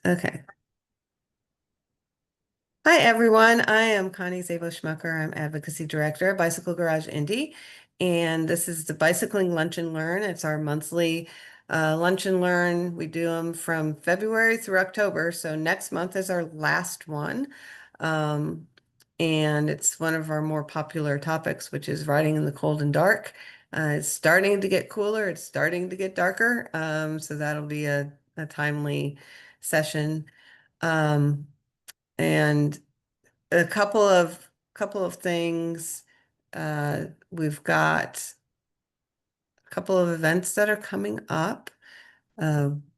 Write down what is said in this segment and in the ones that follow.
Okay. Hi, everyone. I am Connie Zabo-Schmucker. I'm Advocacy Director at Bicycle Garage Indy, and this is the Bicycling Lunch and Learn. It's our monthly lunch and learn. We do them from February through October, so next month is our last one. Um, and it's one of our more popular topics, which is riding in the cold and dark. It's starting to get cooler. It's starting to get darker. So that'll be a timely session. Um, and a couple of things. We've got a couple of events that are coming up.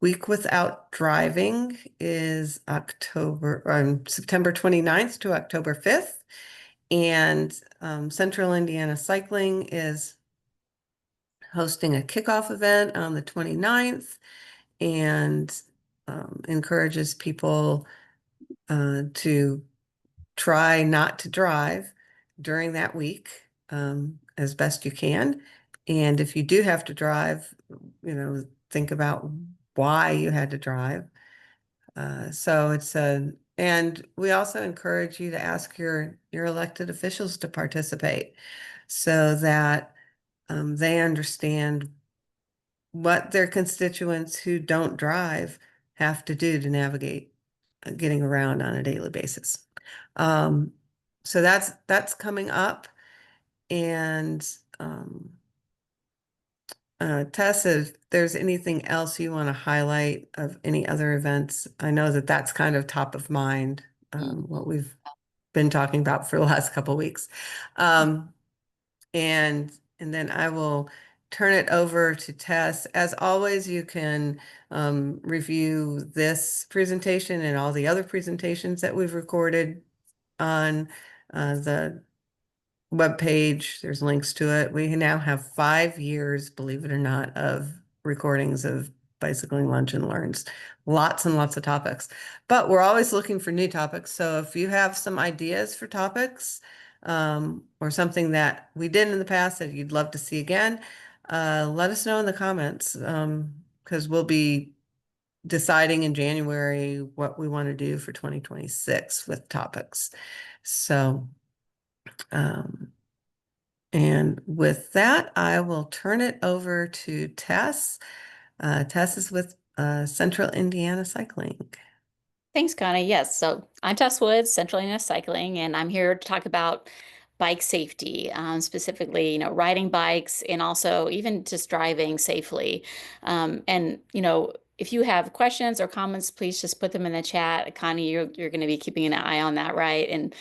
Week Without Driving is September 29th to October 5th. And Central Indiana Cycling is hosting a kickoff event on the 29th and encourages people to try not to drive during that week as best you can. And if you do have to drive, think about why you had to drive. And we also encourage you to ask your elected officials to participate so that they understand what their constituents who don't drive have to do to navigate getting around on a daily basis. Um, so that's coming up. And Tess, if there's anything else you want to highlight of any other events, I know that that's kind of top of mind, what we've been talking about for the last couple of weeks. Um, and then I will turn it over to Tess. As always, you can review this presentation and all the other presentations that we've recorded on the webpage. There's links to it. We now have 5 years, believe it or not, of recordings of bicycling lunch and learns. Lots and lots of topics. But we're always looking for new topics. So if you have some ideas for topics or something that we did in the past that you'd love to see again, let us know in the comments because we'll be deciding in January what we want to do for 2026 with topics. So um, and with that, I will turn it over to Tess. Tess is with Central Indiana Cycling. Thanks, Connie. Yes, so I'm Tess Woods, Central Indiana Cycling, and I'm here to talk about bike safety, specifically, riding bikes and also even just driving safely. If you have questions or comments, please just put them in the chat. Connie, you're going to be keeping an eye on that, right? And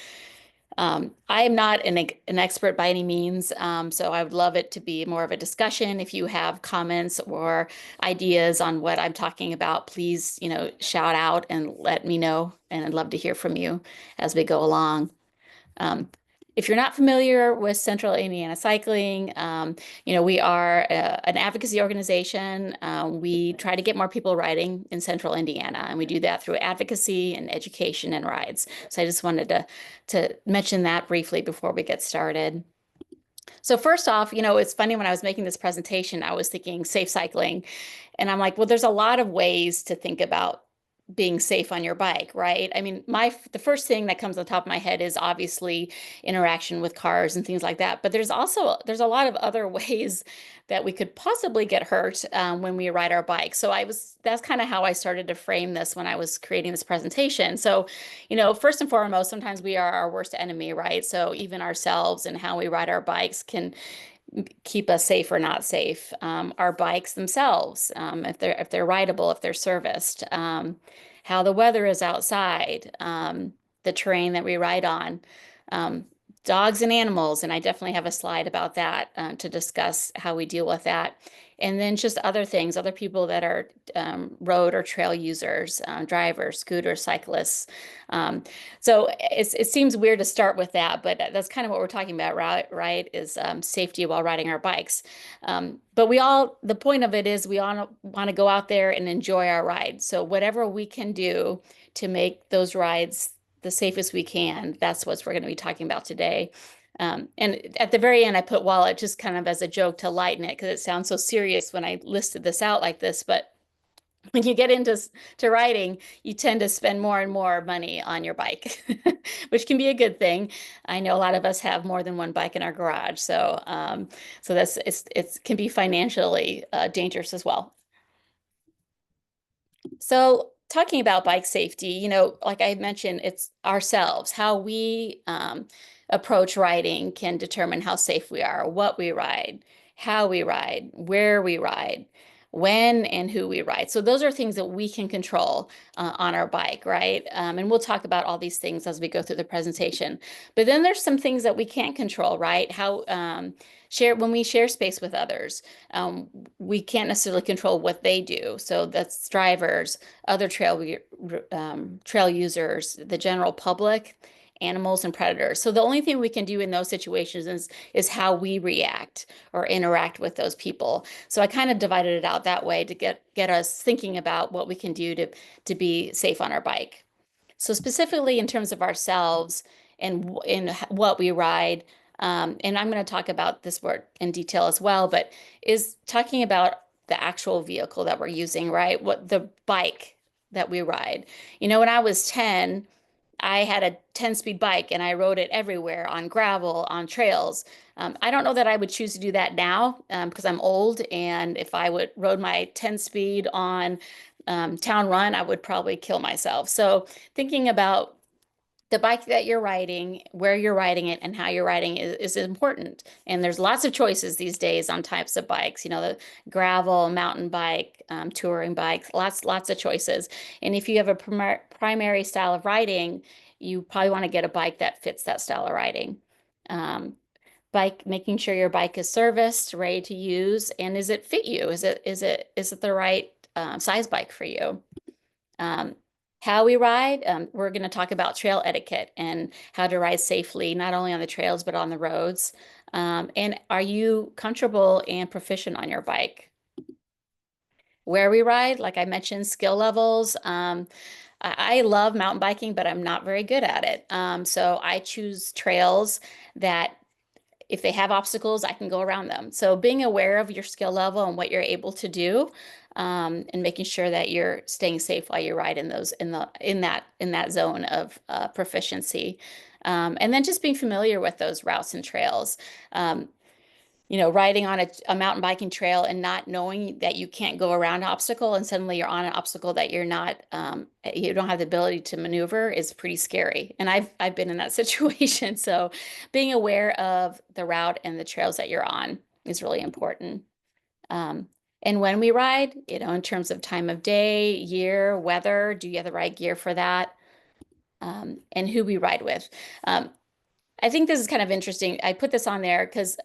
I am not an expert by any means, so I would love it to be more of a discussion. If you have comments or ideas on what I'm talking about, please, shout out and let me know, and I'd love to hear from you as we go along. Um, if you're not familiar with Central Indiana Cycling, we are an advocacy organization. We try to get more people riding in Central Indiana, and we do that through advocacy and education and rides. So I just wanted to mention that briefly before we get started. So first off, it's funny when I was making this presentation, I was thinking safe cycling, and I'm like, well, there's a lot of ways to think about being safe on your bike, right? I mean, the first thing that comes on top of my head is obviously interaction with cars and things like that. But there's a lot of other ways that we could possibly get hurt when we ride our bike. So that's kind of how I started to frame this when I was creating this presentation. So, first and foremost, sometimes we are our worst enemy, right? So even ourselves and how we ride our bikes can keep us safe or not safe. Our bikes themselves, if they're rideable, if they're serviced, how the weather is outside, the terrain that we ride on, um, dogs and animals, and I definitely have a slide about that to discuss how we deal with that. And then just other things, other people that are road or trail users, drivers, scooters, cyclists. Um, so it seems weird to start with that, but that's kind of what we're talking about, right? Is safety while riding our bikes. But the point of it is we all want to go out there and enjoy our rides. So whatever we can do to make those rides the safest we can, that's what we're going to be talking about today. And at the very end, I put wallet just kind of as a joke to lighten it because it sounds so serious when I listed this out like this. But when you get into to riding, you tend to spend more and more money on your bike, which can be a good thing. I know a lot of us have more than one bike in our garage, so so that's it can be financially dangerous as well. So talking about bike safety, like I mentioned, it's ourselves, how we approach riding can determine how safe we are, what we ride, how we ride, where we ride, when and who we ride. So those are things that we can control on our bike, right? And we'll talk about all these things as we go through the presentation. But then there's some things that we can't control, right? How when we share space with others. We can't necessarily control what they do. So that's drivers, other trail users, the general public, animals, and predators. So the only thing we can do in those situations is how we react or interact with those people. So I kind of divided it out that way to get us thinking about what we can do to be safe on our bike. So specifically in terms of ourselves and in what we ride, and I'm going to talk about this word in detail as well, but is talking about the actual vehicle that we're using, right? What the bike that we ride. When I was 10, I had a 10-speed bike and I rode it everywhere on gravel, on trails. I don't know that I would choose to do that now because I'm old. And if I would rode my 10-speed on town run, I would probably kill myself. So thinking about the bike that you're riding, where you're riding it, and how you're riding is important. And there's lots of choices these days on types of bikes. The gravel, mountain bike, touring bikes, lots of choices. And if you have a primary style of riding, you probably want to get a bike that fits that style of riding. Making sure your bike is serviced, ready to use, and is it fit you? Is it the right size bike for you? How we ride, we're going to talk about trail etiquette and how to ride safely, not only on the trails, but on the roads. And are you comfortable and proficient on your bike? Where we ride, like I mentioned, skill levels. I love mountain biking, but I'm not very good at it. So I choose trails that if they have obstacles, I can go around them. So being aware of your skill level and what you're able to do, and making sure that you're staying safe while you ride in that zone of proficiency. And then just being familiar with those routes and trails. Riding on a mountain biking trail and not knowing that you can't go around an obstacle and suddenly you're on an obstacle that you don't have the ability to maneuver is pretty scary. And I've been in that situation. So being aware of the route and the trails that you're on is really important. And when we ride, in terms of time of day, year, weather, do you have the right gear for that? And who we ride with. I think this is kind of interesting. I put this on there because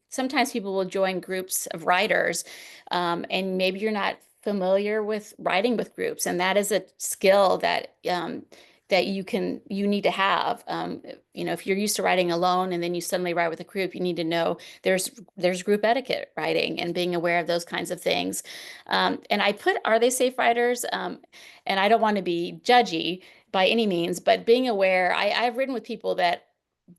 sometimes people will join groups of riders, and maybe you're not familiar with riding with groups, and that is a skill that you need to have. If you're used to riding alone and then you suddenly ride with a group, you need to know there's group etiquette riding and being aware of those kinds of things. And I put, are they safe riders? And I don't want to be judgy by any means, but being aware, I've ridden with people that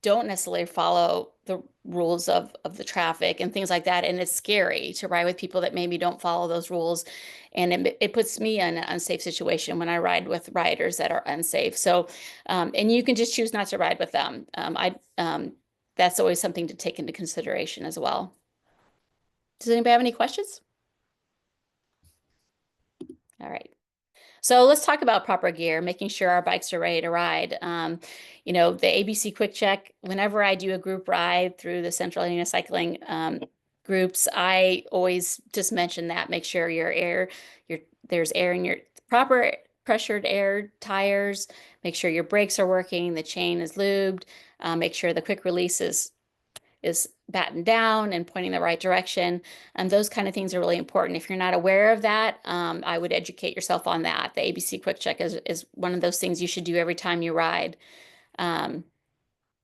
don't necessarily follow the rules of the traffic and things like that. And it's scary to ride with people that maybe don't follow those rules. And it puts me in an unsafe situation when I ride with riders that are unsafe. So, and you can just choose not to ride with them. That's always something to take into consideration as well. Does anybody have any questions? All right. So let's talk about proper gear, making sure our bikes are ready to ride. The ABC Quick Check, whenever I do a group ride through the Central Indiana Cycling groups, I always just mention that, make sure there's air in your proper pressured air tires, make sure your brakes are working, the chain is lubed, make sure the quick release is battened down and pointing the right direction. And those kind of things are really important. If you're not aware of that, I would educate yourself on that. The ABC Quick Check is one of those things you should do every time you ride.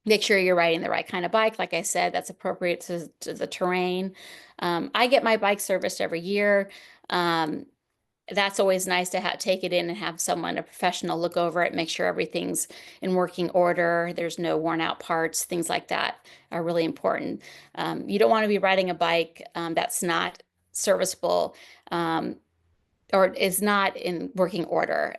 Make sure you're riding the right kind of bike. Like I said, that's appropriate to the terrain. I get my bike serviced every year. That's always nice to take it in and have a professional look over it, make sure everything's in working order. There's no worn out parts, things like that are really important. You don't want to be riding a bike that's not serviceable. or is not in working order.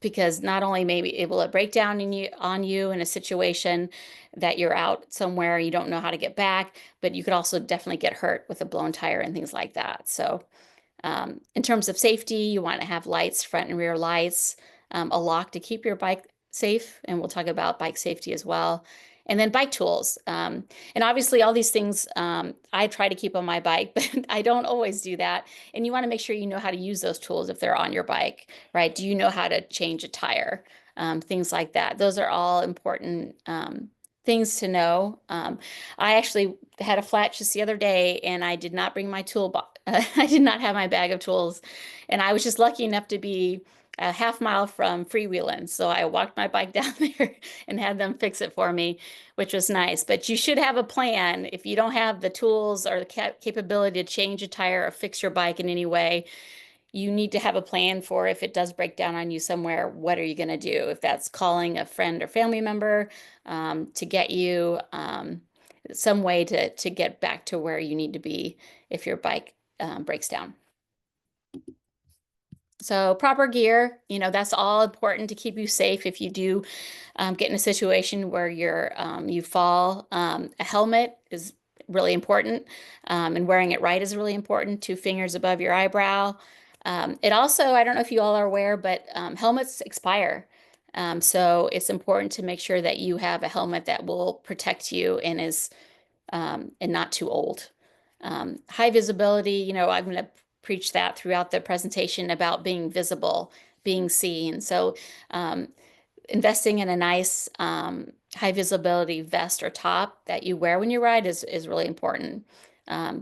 Because not only maybe it will it break down on you in a situation that you're out somewhere, you don't know how to get back, but you could also definitely get hurt with a blown tire and things like that. So in terms of safety, you want to have lights, front and rear lights, a lock to keep your bike safe, and we'll talk about bike safety as well. And then bike tools. And obviously all these things I try to keep on my bike, but I don't always do that. And you want to make sure you know how to use those tools if they're on your bike, right? Do you know how to change a tire? Things like that. Those are all important things to know. I actually had a flat just the other day and I did not bring my toolbox. I did not have my bag of tools. And I was just lucky enough to be a half mile from freewheeling. So I walked my bike down there and had them fix it for me, which was nice. But you should have a plan. If you don't have the tools or the capability to change a tire or fix your bike in any way, you need to have a plan for if it does break down on you somewhere, what are you going to do? If that's calling a friend or family member to get you some way to get back to where you need to be if your bike breaks down. So proper gear, that's all important to keep you safe if you do get in a situation where you fall. A helmet is really important, and wearing it right is really important. 2 fingers above your eyebrow. It also, I don't know if you all are aware, but helmets expire. So it's important to make sure that you have a helmet that will protect you and is and not too old. High visibility, I'm going to preach that throughout the presentation about being visible, being seen. So investing in a nice high visibility vest or top that you wear when you ride is really important.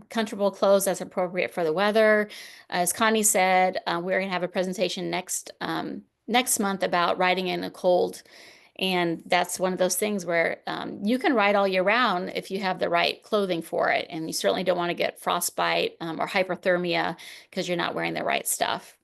Comfortable clothes that's appropriate for the weather. As Connie said, we're going to have a presentation next month about riding in a cold. And that's one of those things where you can ride all year round if you have the right clothing for it. And you certainly don't want to get frostbite or hypothermia because you're not wearing the right stuff.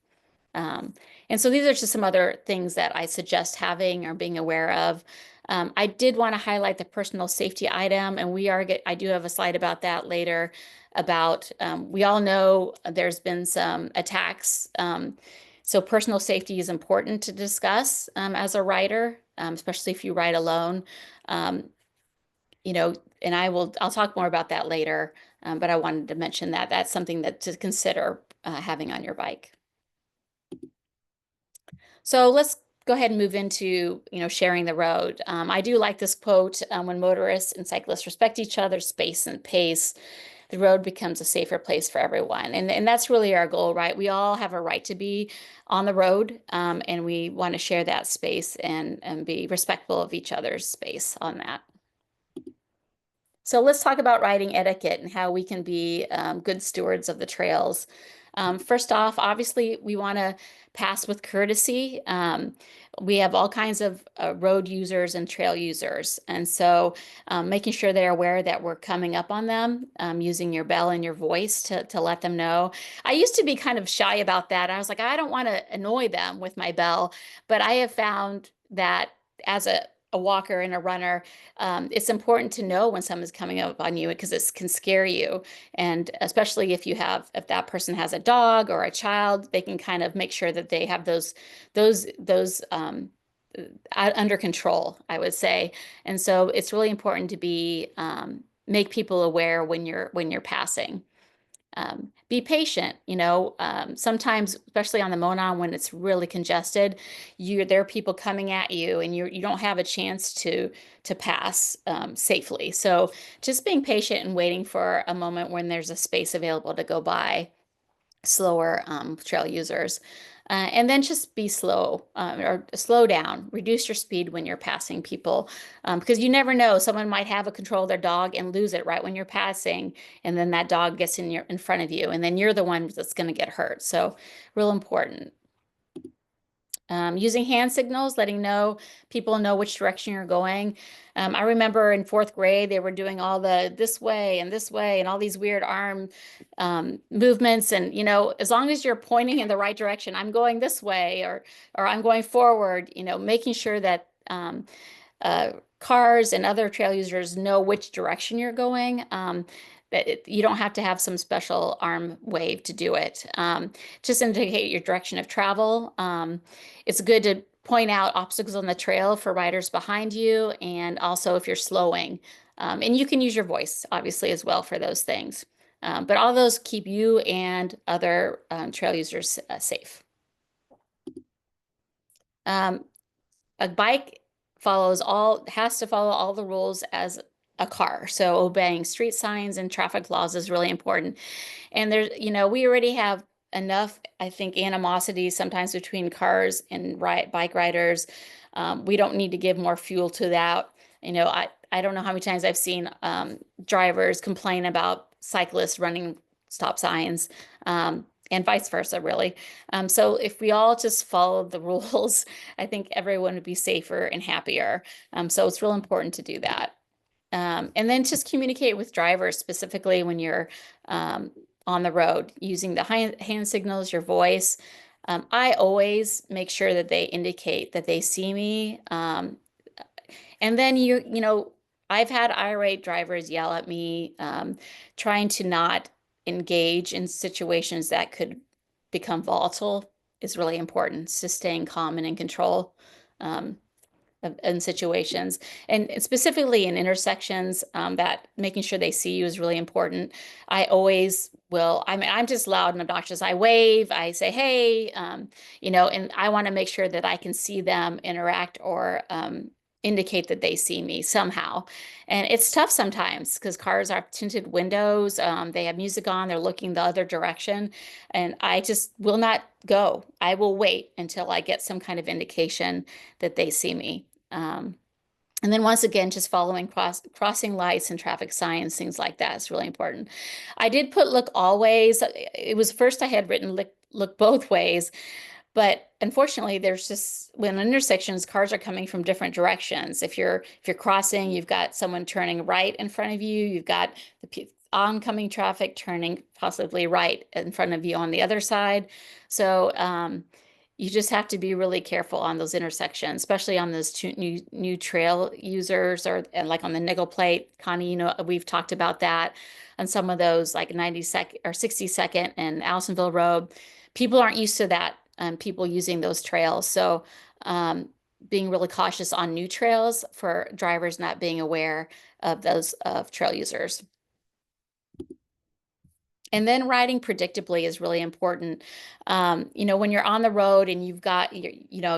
And so these are just some other things that I suggest having or being aware of. I did want to highlight the personal safety item, and I do have a slide about that later about, we all know there's been some attacks. So personal safety is important to discuss as a rider, especially if you ride alone. And I'll talk more about that later, but I wanted to mention that that's something to consider having on your bike. So let's go ahead and move into, sharing the road. I do like this quote, when motorists and cyclists respect each other's space and pace, the road becomes a safer place for everyone. And that's really our goal, right? We all have a right to be on the road, and we want to share that space and be respectful of each other's space on that. So let's talk about riding etiquette and how we can be good stewards of the trails. First off, obviously, we want to pass with courtesy. We have all kinds of road users and trail users. And so making sure they're aware that we're coming up on them, using your bell and your voice to let them know. I used to be kind of shy about that. I was like, I don't want to annoy them with my bell. But I have found that as a walker and a runner, it's important to know when someone's coming up on you because it can scare you. And especially if that person has a dog or a child, they can kind of make sure that they have those under control, I would say. And so it's really important to make people aware when you're passing. Be patient, sometimes, especially on the Monon when it's really congested, there are people coming at you and you don't have a chance to pass safely. So just being patient and waiting for a moment when there's a space available to go by slower trail users. And then just be slow or slow down, reduce your speed when you're passing people because you never know. Someone might have a control of their dog and lose it right when you're passing. And then that dog gets in front of you and then you're the one that's going to get hurt. So real important. Using hand signals, letting people know which direction you're going. I remember in 4th grade, they were doing all the this way and all these weird arm movements. And, as long as you're pointing in the right direction, I'm going this way or I'm going forward, making sure that cars and other trail users know which direction you're going. You don't have to have some special arm wave to do it. Just indicate your direction of travel. It's good to point out obstacles on the trail for riders behind you, and also if you're slowing. And you can use your voice, obviously, as well for those things. But all those keep you and other trail users safe. Um, a bike has to follow all the rules as a car. So obeying street signs and traffic laws is really important. And there's, we already have enough, I think, animosity sometimes between cars and bike riders. We don't need to give more fuel to that. I don't know how many times I've seen drivers complain about cyclists running stop signs, and vice versa, really. So if we all just follow the rules, I think everyone would be safer and happier. So it's real important to do that. And then just communicate with drivers, specifically when you're on the road, using the hand signals, your voice. I always make sure that they indicate that they see me. And then I've had irate drivers yell at me, trying to not engage in situations that could become volatile is really important. It's just staying calm and in control. Um, in situations, and specifically in intersections, that making sure they see you is really important. I always will. I mean, I'm just loud and obnoxious. I wave, I say, hey, and I want to make sure that I can see them interact or indicate that they see me somehow. And it's tough sometimes because cars are tinted windows. They have music on, they're looking the other direction. And I just will not go. I will wait until I get some kind of indication that they see me. And then once again, just following crossing lights and traffic signs, things like that is really important. I did put look always. It was first I had written look both ways, but unfortunately, there's just when intersections, cars are coming from different directions. If you're crossing, you've got someone turning right in front of you. You've got the oncoming traffic turning possibly right in front of you on the other side. So you just have to be really careful on those intersections, especially on those two new trail users, and like on the nickel plate. Connie, we've talked about that on some of those, like 92nd or 62nd and Allisonville Road. People aren't used to that, people using those trails. So being really cautious on new trails for drivers not being aware of those of trail users. And then riding predictably is really important. When you're on the road and you've got,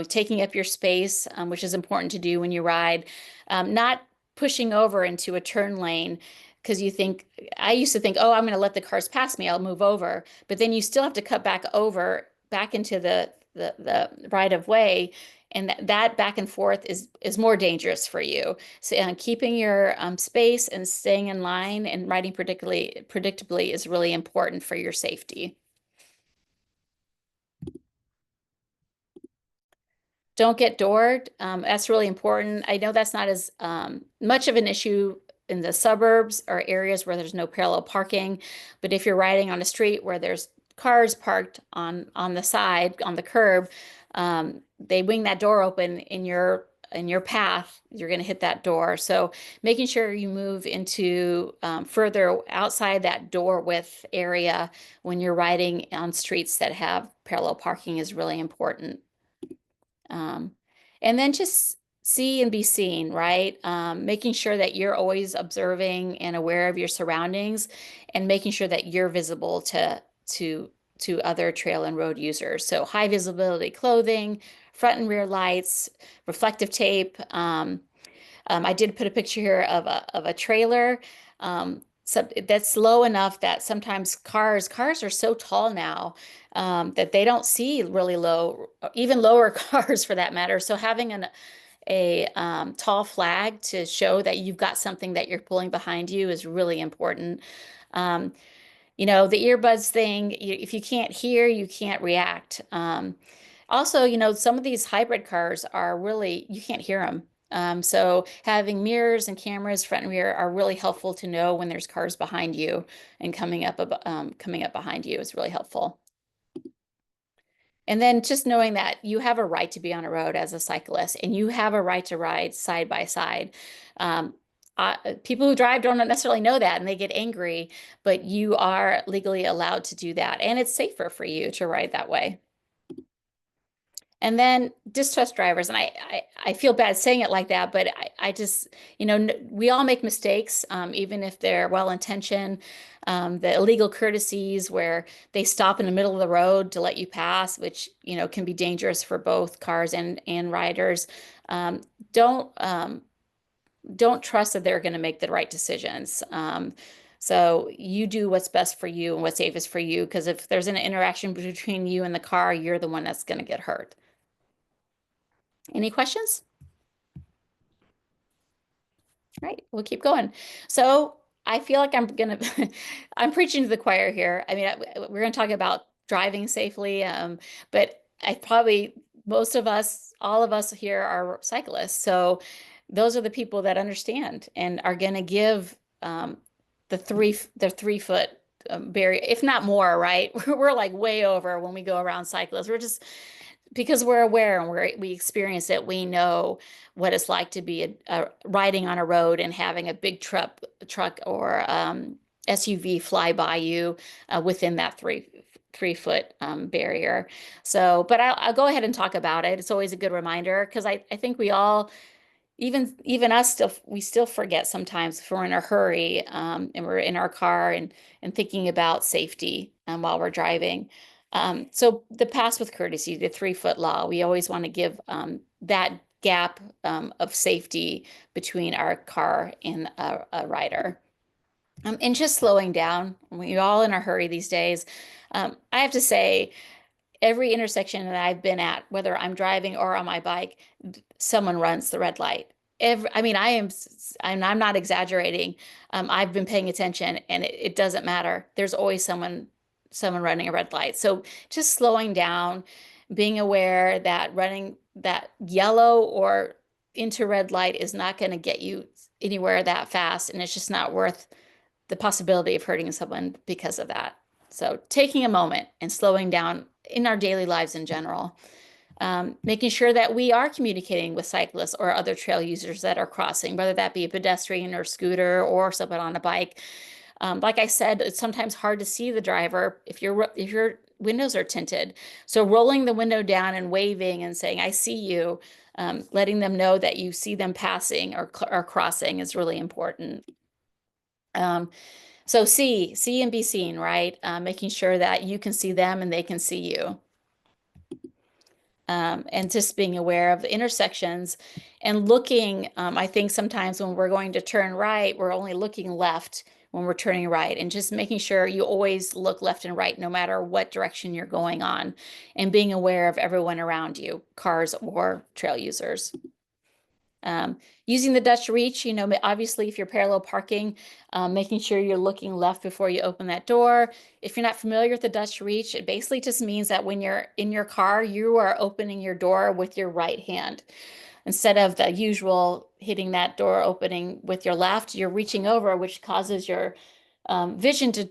taking up your space, which is important to do when you ride, not pushing over into a turn lane because I used to think, oh, I'm going to let the cars pass me, I'll move over. But then you still have to cut back into the right of way. And that back and forth is more dangerous for you. So keeping your space and staying in line and riding predictably is really important for your safety. Don't get doored. That's really important. I know that's not as much of an issue in the suburbs or areas where there's no parallel parking, but if you're riding on a street where there's cars parked on the side, on the curb, they wing that door open in your path, you're going to hit that door. So making sure you move into further outside that door width area when you're riding on streets that have parallel parking is really important. And then just see and be seen, right? Making sure that you're always observing and aware of your surroundings, and making sure that you're visible to other trail and road users. So high visibility clothing, front and rear lights, reflective tape. I did put a picture here of a trailer. So that's low enough that sometimes cars are so tall now, that they don't see really low, even lower cars for that matter. So having a tall flag to show that you've got something that you're pulling behind you is really important. The earbuds thing, if you can't hear, you can't react. Also, some of these hybrid cars are really, you can't hear them. So having mirrors and cameras front and rear are really helpful to know when there's cars behind you and coming up behind you is really helpful. And then just knowing that you have a right to be on a road as a cyclist, and you have a right to ride side by side. people who drive don't necessarily know that and they get angry, but you are legally allowed to do that. And it's safer for you to ride that way. And then distrust drivers, and I feel bad saying it like that, but I just, we all make mistakes, even if they're well-intentioned. The illegal courtesies where they stop in the middle of the road to let you pass, which, can be dangerous for both cars and riders. Um, don't don't trust that they're going to make the right decisions. So you do what's best for you and what's safest for you, because if there's an interaction between you and the car, you're the one that's going to get hurt. Any questions? All right, we'll keep going. So I feel like I'm preaching to the choir here. I mean, we're gonna talk about driving safely, but most of us, all of us here are cyclists. So those are the people that understand and are gonna give the 3 foot barrier, if not more, right? We're like way over when we go around cyclists. We're just because we're aware and we experience it, we know what it's like to be riding on a road and having a big truck or SUV fly by you within that 3 foot barrier. So, but I'll go ahead and talk about it. It's always a good reminder because I think we all, even us, we still forget sometimes if we're in a hurry and we're in our car and thinking about safety while we're driving. So the pass with courtesy, the 3 foot law, we always want to give that gap of safety between our car and a rider. And just slowing down. We're all in a hurry these days. I have to say, every intersection that I've been at, whether I'm driving or on my bike, someone runs the red light. I mean, I'm not exaggerating. I've been paying attention, and it doesn't matter. There's always someone running a red light. So just slowing down, being aware that running that yellow or into red light is not going to get you anywhere that fast, and it's just not worth the possibility of hurting someone because of that. So taking a moment and slowing down in our daily lives in general, making sure that we are communicating with cyclists or other trail users that are crossing, whether that be a pedestrian or scooter or someone on a bike. Like I said, it's sometimes hard to see the driver if your windows are tinted. So rolling the window down and waving and saying, "I see you," letting them know that you see them passing or crossing is really important. So see and be seen, right? Making sure that you can see them and they can see you. And just being aware of the intersections and looking. I think sometimes when we're going to turn right, we're only looking left when we're turning right, and just making sure you always look left and right, no matter what direction you're going on, and being aware of everyone around you, cars or trail users. Using the Dutch reach, obviously if you're parallel parking, making sure you're looking left before you open that door. If you're not familiar with the Dutch reach, it basically just means that when you're in your car, you are opening your door with your right hand. Instead of the usual hitting that door opening with your left, you're reaching over, which causes your vision to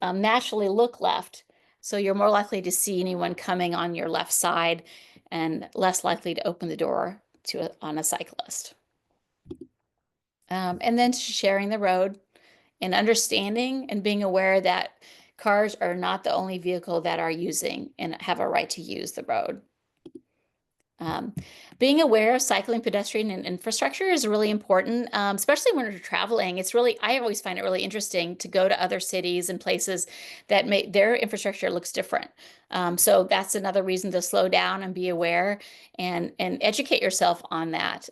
naturally look left. So you're more likely to see anyone coming on your left side and less likely to open the door on a cyclist. And then sharing the road and understanding and being aware that cars are not the only vehicle that are using and have a right to use the road. Being aware of cycling, pedestrian, and infrastructure is really important, especially when you're traveling. I always find it really interesting to go to other cities and places that their infrastructure looks different. So that's another reason to slow down and be aware and educate yourself on that.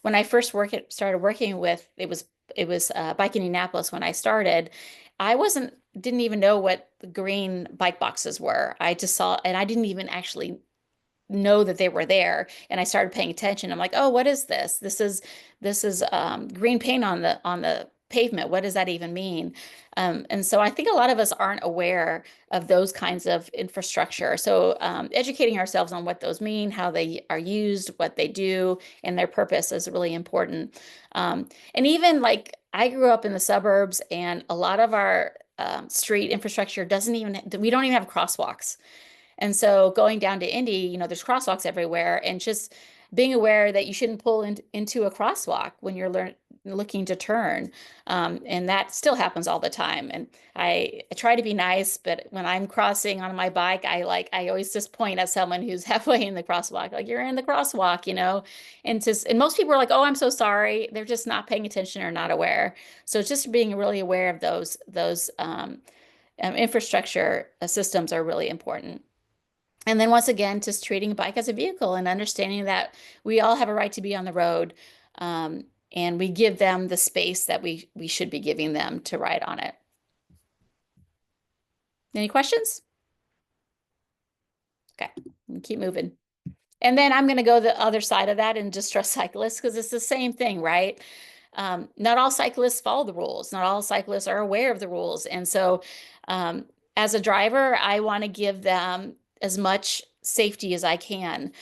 When I first started working with, it was Bike Indianapolis when I started. Didn't even know what the green bike boxes were. I just saw, and I didn't even actually know that they were there, and I started paying attention. I'm like, oh, what is this? This is green paint on the pavement. What does that even mean? And so I think a lot of us aren't aware of those kinds of infrastructure. So educating ourselves on what those mean, how they are used, what they do, and their purpose is really important. And even like I grew up in the suburbs, and a lot of our street infrastructure we don't even have crosswalks. And so going down to Indy, there's crosswalks everywhere, and just being aware that you shouldn't pull into a crosswalk when you're looking to turn. And that still happens all the time. And I try to be nice, but when I'm crossing on my bike, I always just point at someone who's halfway in the crosswalk, like you're in the crosswalk, and most people are like, oh, I'm so sorry. They're just not paying attention or not aware. So it's just being really aware of those infrastructure systems are really important. And then once again, just treating a bike as a vehicle and understanding that we all have a right to be on the road, and we give them the space that we should be giving them to ride on it. Any questions? Okay, keep moving. And then I'm going to go the other side of that and just stress cyclists because it's the same thing, right? Not all cyclists follow the rules. Not all cyclists are aware of the rules. And so as a driver, I want to give them as much safety as I can,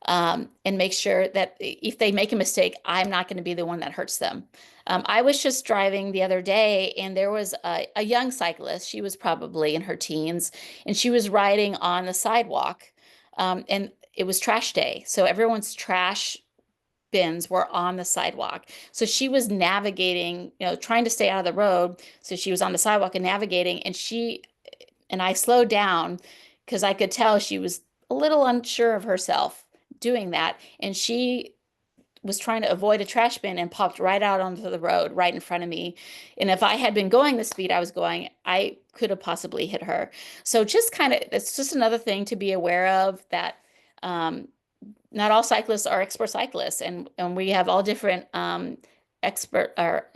and make sure that if they make a mistake, I'm not going to be the one that hurts them. I was just driving the other day and there was a young cyclist. She was probably in her teens and she was riding on the sidewalk. And it was trash day. So everyone's trash bins were on the sidewalk. So she was navigating, trying to stay out of the road. So she was on the sidewalk and navigating, and I slowed down because I could tell she was a little unsure of herself doing that. And she was trying to avoid a trash bin and popped right out onto the road right in front of me. And if I had been going the speed I was going, I could have possibly hit her. So it's just another thing to be aware of, that not all cyclists are expert cyclists, and we have all different expert or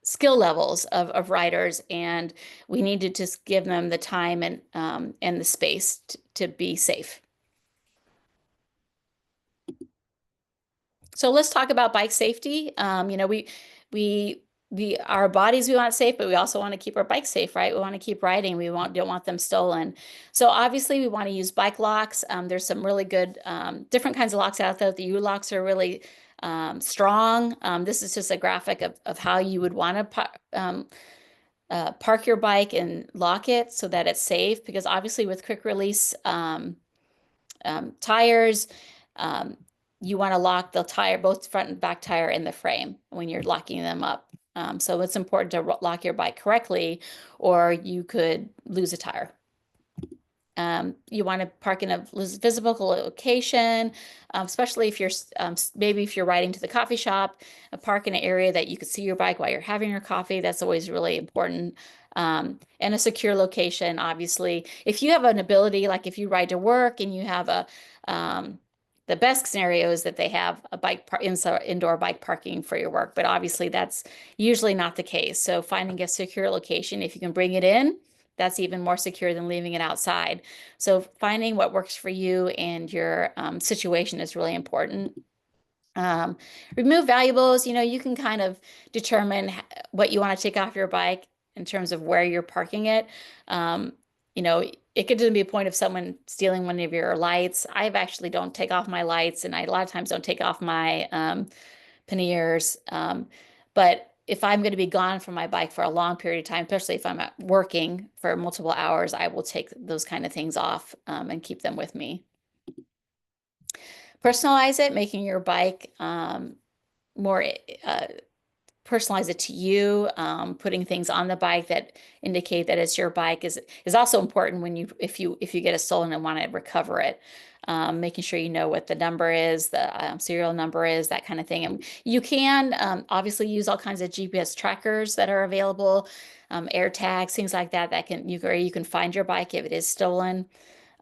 skill levels of riders, and we need to just give them the time and the space to be safe. So let's talk about bike safety. Our bodies we want safe, but we also want to keep our bikes safe, right? We want to keep riding. Don't want them stolen. So obviously we want to use bike locks. There's some really good different kinds of locks out there. The U-locks are really strong. This is just a graphic of how you would want to park your bike and lock it so that it's safe, because obviously with quick release tires, you want to lock the tire, both front and back tire, in the frame when you're locking them up. So it's important to lock your bike correctly, or you could lose a tire. You want to park in a visible location, especially if you're maybe if you're riding to the coffee shop, park in an area that you can see your bike while you're having your coffee. That's always really important. And a secure location, obviously. If you have an ability, like if you ride to work and you have the best scenario is that they have a indoor bike parking for your work, but obviously that's usually not the case. So finding a secure location, if you can bring it in, that's even more secure than leaving it outside. So finding what works for you and your situation is really important. Remove valuables. You can kind of determine what you want to take off your bike in terms of where you're parking it. It could be a point of someone stealing one of your lights. I actually don't take off my lights, and I a lot of times don't take off my panniers. But if I'm going to be gone from my bike for a long period of time, especially if I'm working for multiple hours, I will take those kind of things off and keep them with me. Personalize it, making your bike more personalize it to you. Putting things on the bike that indicate that it's your bike is also important when if you get it stolen and want to recover it. Making sure you know what the number is, the serial number is, that kind of thing. And you can obviously use all kinds of GPS trackers that are available, air tags, things like that you can find your bike if it is stolen.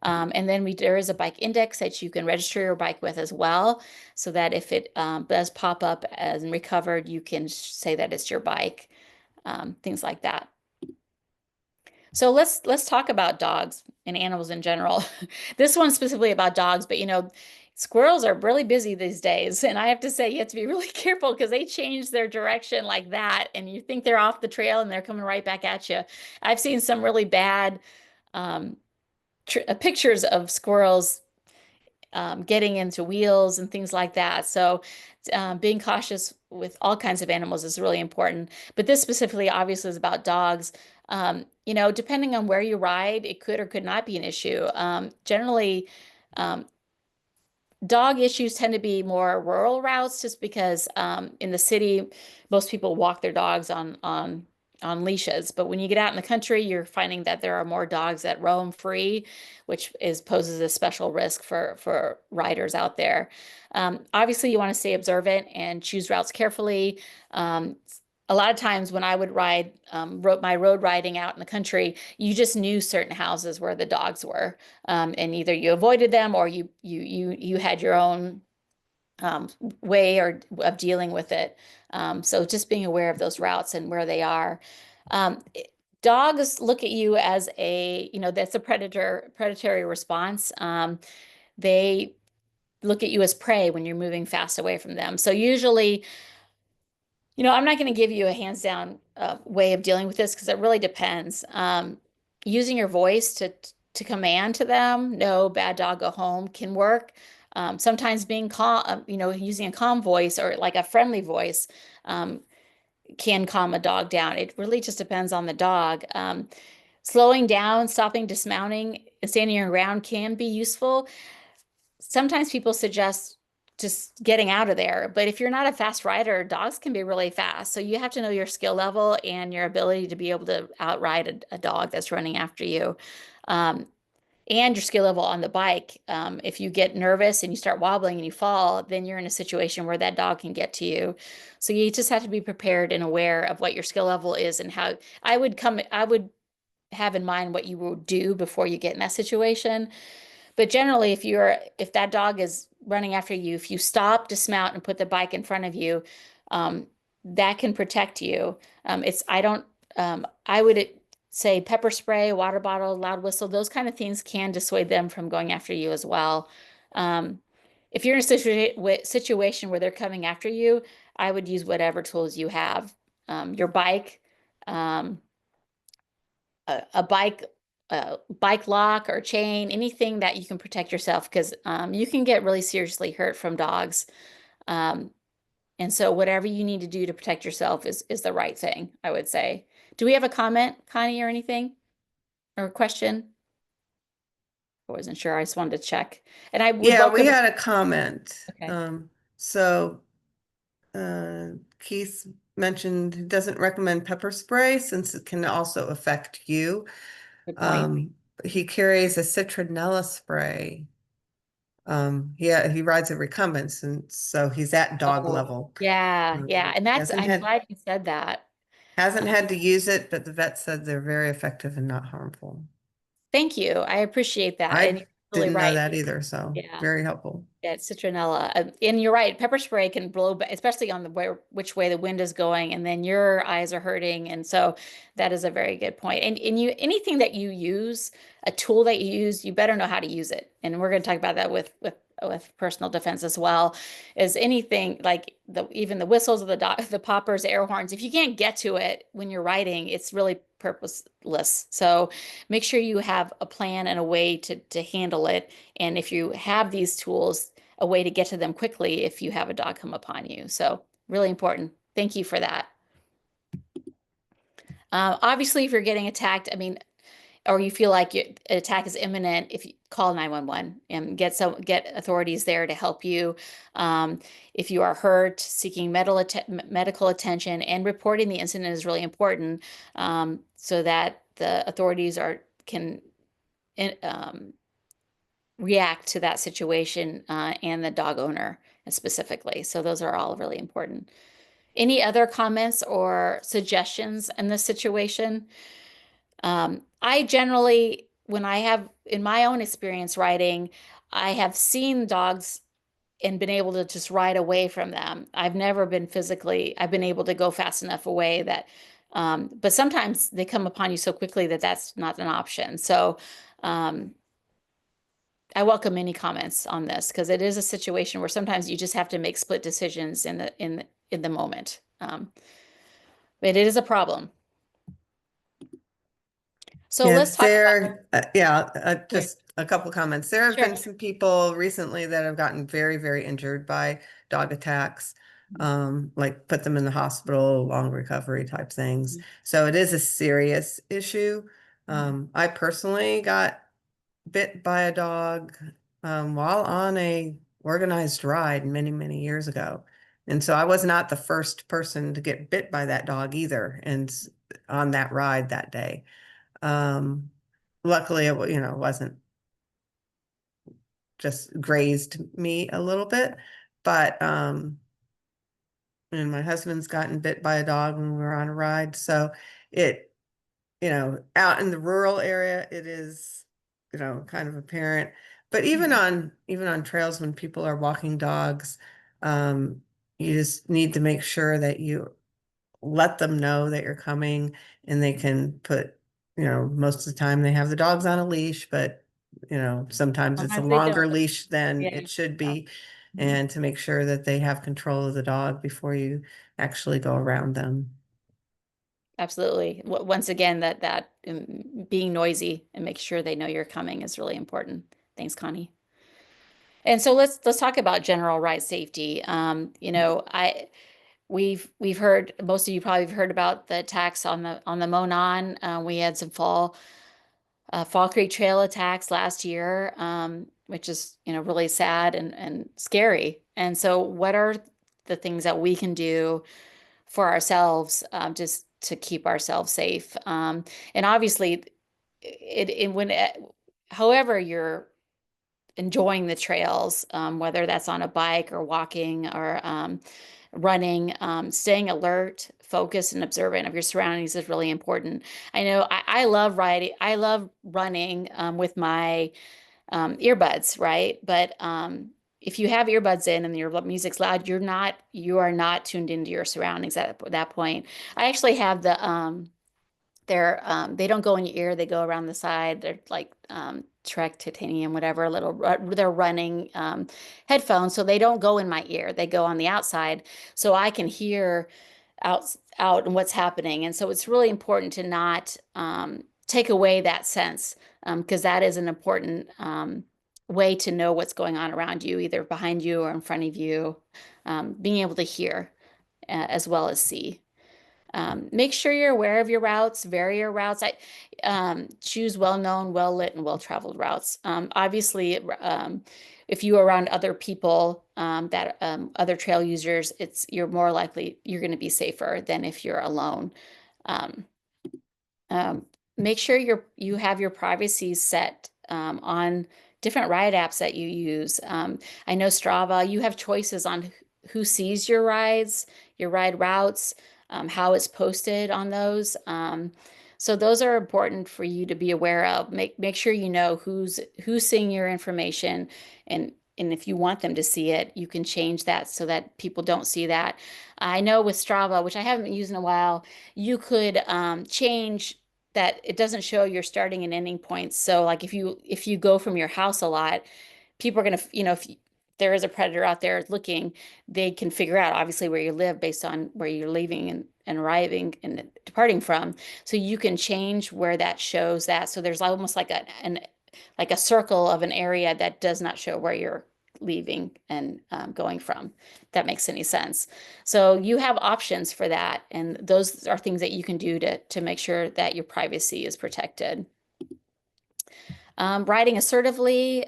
And then there is a bike index that you can register your bike with as well, so that if it does pop up as recovered, you can say that it's your bike, things like that. So let's talk about dogs and animals in general. This one's specifically about dogs, but squirrels are really busy these days, and I have to say you have to be really careful because they change their direction like that, and you think they're off the trail and they're coming right back at you. I've seen some really bad pictures of squirrels getting into wheels and things like that. So being cautious with all kinds of animals is really important. But this specifically obviously is about dogs. Depending on where you ride, it could or could not be an issue. Generally, Dog issues tend to be more rural routes just because in the city, most people walk their dogs on leashes. But when you get out in the country, you're finding that there are more dogs that roam free, which poses a special risk for riders out there. Obviously, you want to stay observant and choose routes carefully. Um, a lot of times when I would ride my road riding out in the country, you just knew certain houses where the dogs were, and either you avoided them or you had your own um, way or of dealing with it. So just being aware of those routes and where they are. Um, Dogs look at you as that's a predatory response. They look at you as prey when you're moving fast away from them. So usually, I'm not going to give you a hands down way of dealing with this because it really depends. Using your voice to command to them, no, bad dog, go home can work. Sometimes being calm, using a calm voice or like a friendly voice um, can calm a dog down. It really just depends on the dog. Slowing down, stopping, dismounting, and standing your ground can be useful. Sometimes people suggest just getting out of there. But if you're not a fast rider, dogs can be really fast. So you have to know your skill level and your ability to be able to outride a dog that's running after you. Um, and your skill level on the bike. If you get nervous and you start wobbling and you fall, then you're in a situation where that dog can get to you. So you just have to be prepared and aware of what your skill level is and how I would have in mind what you will do before you get in that situation. But generally, if that dog is running after you, if you stop, dismount, and put the bike in front of you, um, that can protect you. I would say pepper spray, water bottle, loud whistle, those kind of things can dissuade them from going after you as well. Um, if you're in a situation where they're coming after you, I would use whatever tools you have. Your bike, um, a bike lock or chain, anything that you can protect yourself because you can get really seriously hurt from dogs. Um, and so whatever you need to do to protect yourself is the right thing, I would say. Do we have a comment, Connie, or anything? Or a question? I wasn't sure. I just wanted to check. And I would Yeah, we welcome. had a comment. Okay, So Keith mentioned he doesn't recommend pepper spray since it can also affect you. good point. Um, he carries a citronella spray. Yeah, he rides a recumbents, and so he's at dog Oh, level. yeah, yeah. And Hasn't I'm had glad you said that. hasn't Uh, had to use it, but the vet said they're very effective and not harmful. Thank you. I appreciate that. And I you're absolutely didn't know right. that either, so Yeah. very helpful. Yeah, it's citronella. And you're right, pepper spray can blow, especially on which way the wind is going, and then your eyes are hurting. And so that is a very good point. And anything that you use, a tool that you use, you better know how to use it. And we're going to talk about that with personal defense as well. Is anything like even the whistles of the poppers, the air horns, if you can't get to it when you're writing, it's really purposeless. So make sure you have a plan and a way to handle it. And if you have these tools, a way to get to them quickly if you have a dog come upon you. So really important. Thank you for that. Obviously, if you're getting attacked, I mean, or you feel like an attack is imminent, if you call 911 and get authorities there to help you. Um, if you are hurt, seeking medical attention and reporting the incident is really important, so that the authorities can um, react to that situation and the dog owner specifically. So those are all really important. Any other comments or suggestions in this situation? I generally, when I have in my own experience riding, I have seen dogs and been able to just ride away from them. I've been able to go fast enough away that, but sometimes they come upon you so quickly that that's not an option. So, um, I welcome any comments on this because it is a situation where sometimes you just have to make split decisions in the moment. But it is a problem. So Yeah, let's talk about. Here, just a couple comments. There have sure. been some people recently that have gotten very, very injured by dog attacks, like put them in the hospital, long recovery type things. So it is a serious issue. I personally got bit by a dog while on a organized ride many, many years ago. And so I was not the first person to get bit by that dog either, and on that ride that day. Um, Luckily, it wasn't just grazed me a little bit, but and my husband's gotten bit by a dog when we were on a ride. So it, out in the rural area, it is, kind of apparent. But even on trails when people are walking dogs, um, you just need to make sure that you let them know that you're coming, and they can most of the time they have the dogs on a leash, but sometimes it's a Sometimes they don't. longer leash than Yeah. it should Yeah. be, Mhm. and to make sure that they have control of the dog before you actually go around them. Absolutely. Once again, being noisy and make sure they know you're coming is really important. Thanks, Connie. And so let's talk about general ride safety. I we've heard, most of you probably have heard about the attacks on the Monon. We had some Fall Creek Trail attacks last year, which is really sad and scary. And so, what are the things that we can do for ourselves, just to keep ourselves safe? And obviously, it when however you're enjoying the trails, whether that's on a bike or walking or running, staying alert, focused, and observant of your surroundings is really important. I know I love riding, I love running with my earbuds, right? But if you have earbuds in and your music's loud, you are not tuned into your surroundings at that point. I actually have they don't go in your ear, they go around the side. They're like Trek titanium, whatever, they're running headphones, so they don't go in my ear. They go on the outside, so I can hear out and what's happening. And so it's really important to not take away that sense, because that is an important way to know what's going on around you, either behind you or in front of you. Being able to hear as well as see. Make sure you're aware of your routes, vary your routes. Choose well-known, well-lit, and well-traveled routes. Obviously, if you are around other people, other trail users, you're more likely you're going to be safer than if you're alone. Um, um, Make sure you have your privacy set on different ride apps that you use. I know Strava, you have choices on who sees your rides, your ride routes, how it's posted on those. So those are important for you to be aware of. Make sure you know who's seeing your information, and if you want them to see it, you can change that so that people don't see that. I know with Strava, which I haven't used in a while, you could change that it doesn't show your starting and ending points. So like if you go from your house a lot, people are going to, if there is a predator out there looking, they can figure out obviously where you live based on where you're leaving and arriving and departing from. So you can change where that shows that. So there's almost like like a circle of an area that does not show where you're leaving and going from. If that makes any sense. So you have options for that, and those are things that you can do to make sure that your privacy is protected. Riding assertively.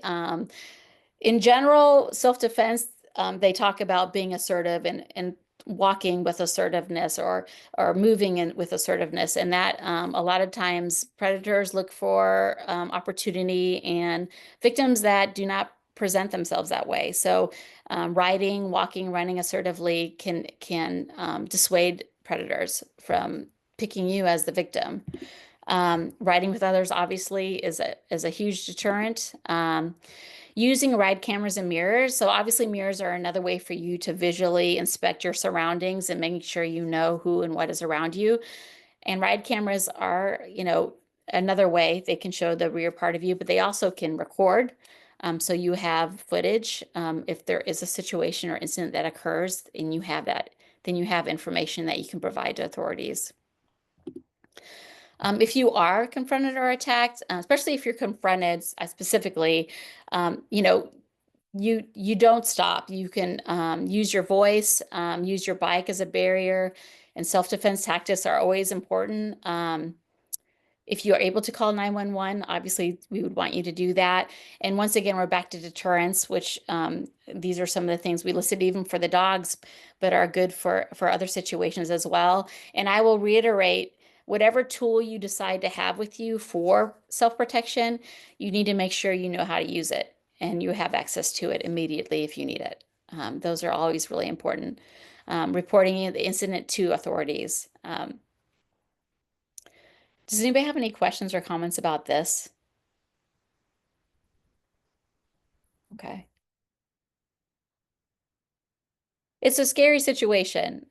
In general, self-defense, they talk about being assertive and walking with assertiveness or moving in with assertiveness, and that a lot of times predators look for opportunity and victims that do not present themselves that way. So riding, walking, running assertively can dissuade predators from picking you as the victim. Riding with others obviously is a huge deterrent. Using ride cameras and mirrors. So obviously mirrors are another way for you to visually inspect your surroundings and making sure you know who and what is around you. And ride cameras are, another way they can show the rear part of you, but they also can record. So you have footage. If there is a situation or incident that occurs and you have that, then you have information that you can provide to authorities. If you are confronted or attacked, especially if you're confronted specifically, you don't stop. You can use your voice, use your bike as a barrier, and self-defense tactics are always important. If you are able to call 911, obviously we would want you to do that. And once again, we're back to deterrence, which these are some of the things we listed even for the dogs, but are good for other situations as well. And I will reiterate, whatever tool you decide to have with you for self-protection, you need to make sure you know how to use it and you have access to it immediately if you need it. Those are always really important. Reporting the incident to authorities. Does anybody have any questions or comments about this? Okay. It's a scary situation.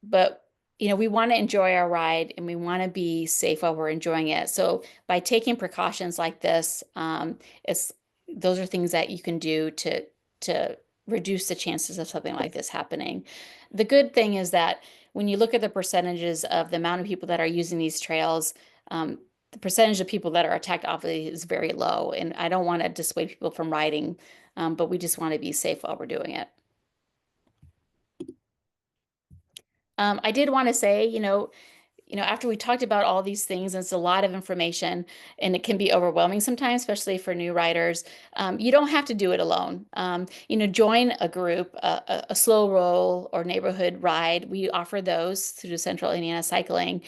But we want to enjoy our ride and we want to be safe while we're enjoying it. So by taking precautions like this, it's those are things that you can do to reduce the chances of something like this happening. The good thing is that when you look at the percentages of the amount of people that are using these trails, the percentage of people that are attacked obviously is very low. And I don't want to dissuade people from riding, but we just want to be safe while we're doing it. I did want to say, after we talked about all these things, and it's a lot of information and it can be overwhelming sometimes, especially for new writers. You don't have to do it alone. Join a group, a slow roll or neighborhood ride. We offer those through Central Indiana Cycling.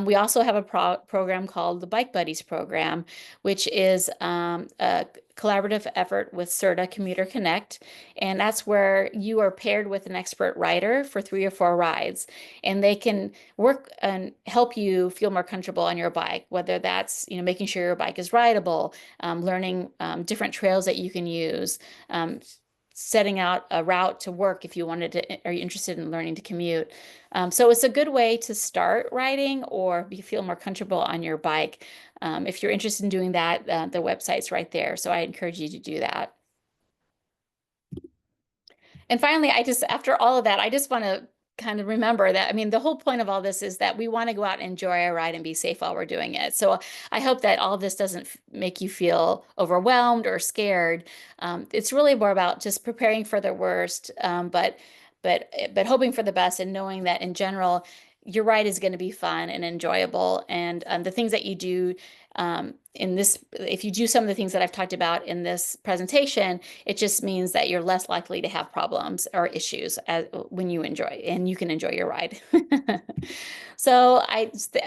We also have a program called the Bike Buddies program, which is a collaborative effort with CERTA Commuter Connect. And that's where you are paired with an expert rider for 3 or 4 rides, and they can work and help you feel more comfortable on your bike, whether that's making sure your bike is rideable, learning different trails that you can use, setting out a route to work if you are you interested in learning to commute. So it's a good way to start riding or feel more comfortable on your bike. If you're interested in doing that, the website's right there. So I encourage you to do that. And finally, after all of that, I just want to kind of remember that, I mean, the whole point of all this is that we want to go out and enjoy our ride and be safe while we're doing it. So I hope that all of this doesn't make you feel overwhelmed or scared. It's really more about just preparing for the worst, but hoping for the best and knowing that in general, your ride is going to be fun and enjoyable. And the things that you do if you do some of the things that I've talked about in this presentation, it just means that you're less likely to have problems or issues when you can enjoy your ride. So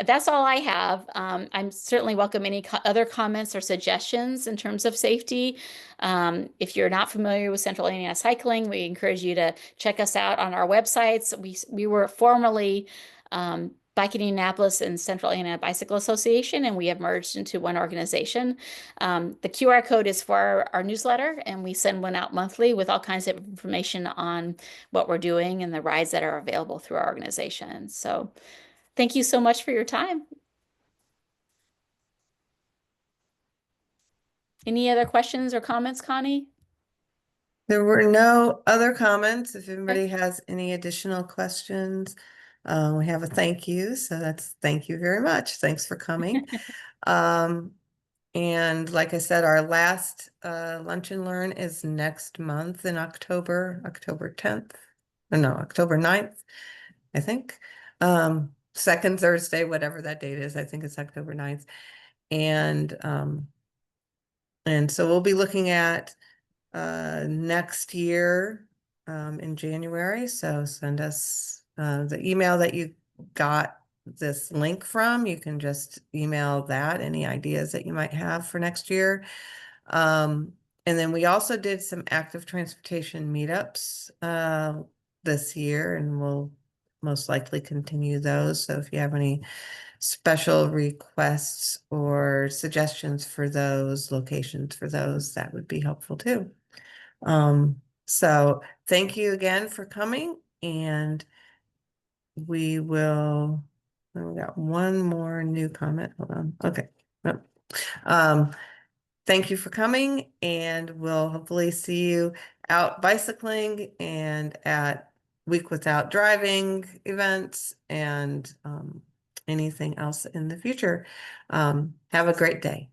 that's all I have. I'm certainly welcome any other comments or suggestions in terms of safety. If you're not familiar with Central Indiana Cycling, we encourage you to check us out on our websites. We were formerly Bike Indianapolis and Central Indiana Bicycle Association, and we have merged into one organization. The QR code is for our newsletter, and we send one out monthly with all kinds of information on what we're doing and the rides that are available through our organization. So thank you so much for your time. Any other questions or comments, Connie? There were no other comments. If Okay. anybody has any additional questions, we have a thank you. So that's thank you very much. Thanks for coming. And like I said, our last Lunch and Learn is next month in October 10th. No, October 9th, I think. Second Thursday, whatever that date is, I think it's October 9th. And so we'll be looking at next year in January. So send us the email that you got this link from. You can just email that, any ideas that you might have for next year. And then we also did some active transportation meetups this year, and we'll most likely continue those. So if you have any special requests or suggestions for those locations for those, that would be helpful too. So thank you again for coming, and we will, oh, we got one more new comment. Hold on. Okay. No. Thank you for coming, and we'll hopefully see you out bicycling and at Week Without Driving events and anything else in the future. Have a great day.